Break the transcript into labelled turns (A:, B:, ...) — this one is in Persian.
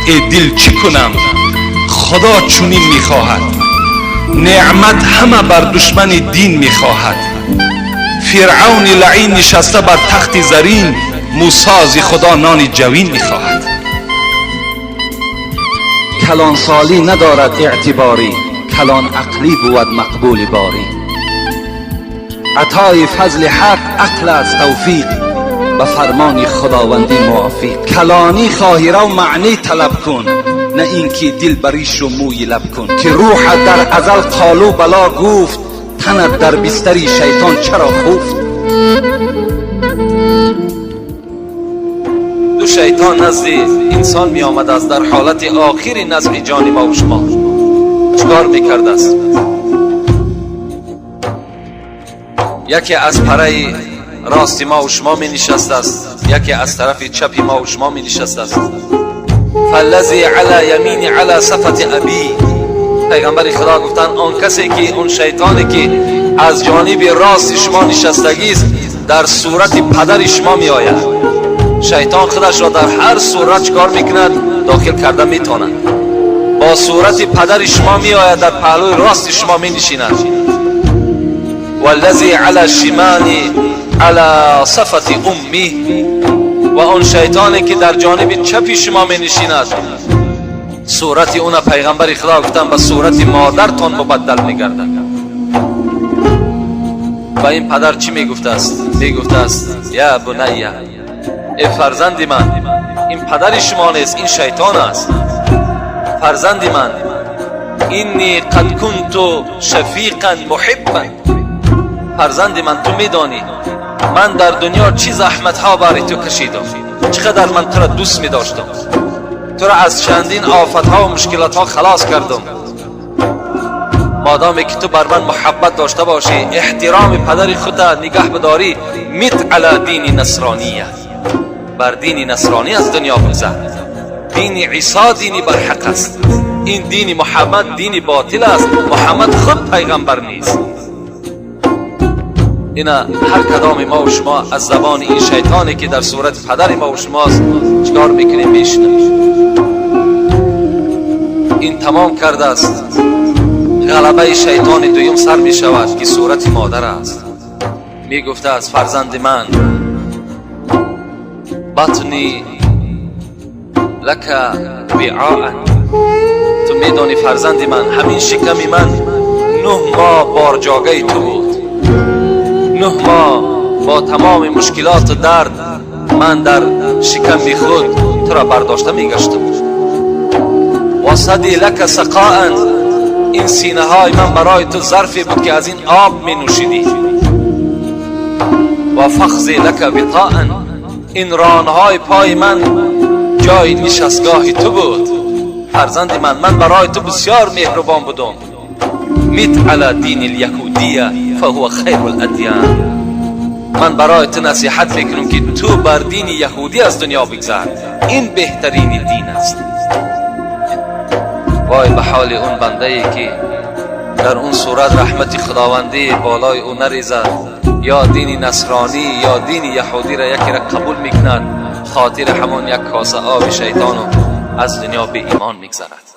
A: ای دل چی کنم خدا چنین میخواهد. نعمت همه بر دشمن دین میخواهد. فرعون لعین نشسته بر تخت زرین، موسی خدا نان جوین میخواهد.
B: کلان سالی ندارد اعتباری، کلان عقلی بود مقبول باری. عطای فضل حق عقل از توفیق، به فرمان خداوندی موافق. کلانی خواهی رو معنی طلب کن، نه اینکه دل بریش و موی لب کن. که روح در ازل قالو بلا گفت، تنت در بستری شیطان چرا خفت.
C: دو شیطان نزد انسان می آمد است در حالت آخری نزع جان ما و شما. چکار می کرده است؟ یکی از پره راست ما و شما می نشست است، یکی از طرف چپ ما و شما می نشست است. فالذی علی یمین علی صفت ابی، پیغمبر خدا گفتن آن کسی که اون شیطانی که از جانب راست شما نشستگی است در صورت پدر شما می آید. شیطان خودش را در هر صورت چکار میکند؟ داخل کرده میتواند. با صورت پدر شما می آید، در پهلوی راست شما می نشیند. والذی علی الشمال علی صفت امی، و اون شیطانی که در جانب چپ شما می نشیند صورت اون پیغمبر خدا گفتن به صورت مادرتان مبدل می گردد. و این پدر چی می گفته است؟ می گفته است یا بنیه، ای فرزند من، این پدر شما نیست، این شیطان است. فرزند من، اینی قد کنت شفیقا محبا. فرزند من، تو میدانی من در دنیا چی زحمت ها برای تو کشیدم، چقدر من تو را دوست می داشتم، تو را از چندین آفت ها و مشکلات ها خلاص کردم. مادامی که تو بر من محبت داشته باشی، احترام پدر خود نگه بداری، میت علی دین نصرانیه، بر دین نصرانی از دنیا بگذر. دین عیسی دینی بر حق است، این دین محمد دینی باطل است. محمد خود پیغمبر نیست. اینا هر کدام ما و شما از زبان این شیطانی که در صورت پدر ما و شماست چکار میکنیم؟ میشنویم. این تمام کرده است، غلبه شیطان دویم سر میشود که صورت مادر است. میگفته است فرزند من، بطنی لک وعاء، تو میدانی فرزند من همین شکم من 9 ماه بارجاگه تو بود. 9 ماه با تمام مشکلات و درد من در شکم خود تو را برداشته میگشتم. و صدی لک سقاء، این سینه های من برای تو ظرفی بود که از این آب می نوشیدی. و فخذی لک وطاء، این رانهای پای من جای نشستگاه تو بود. فرزند من برای تو بسیار مهربان بودم. میت علی دین الیهودیه فهو خیر الادیان، من برای تو نصیحت میکنم که تو بر دین یهودی از دنیا بگذر، این بهترین دین است. وای به حال اون بنده ای که در اون صورت رحمت خداوندی بالای او نریزد، یا دین نصرانی یا دین یهودی را یکی را قبول میکند، خاطر همون یک کاسه آب شیطان از دنیا به ایمان میگذرد.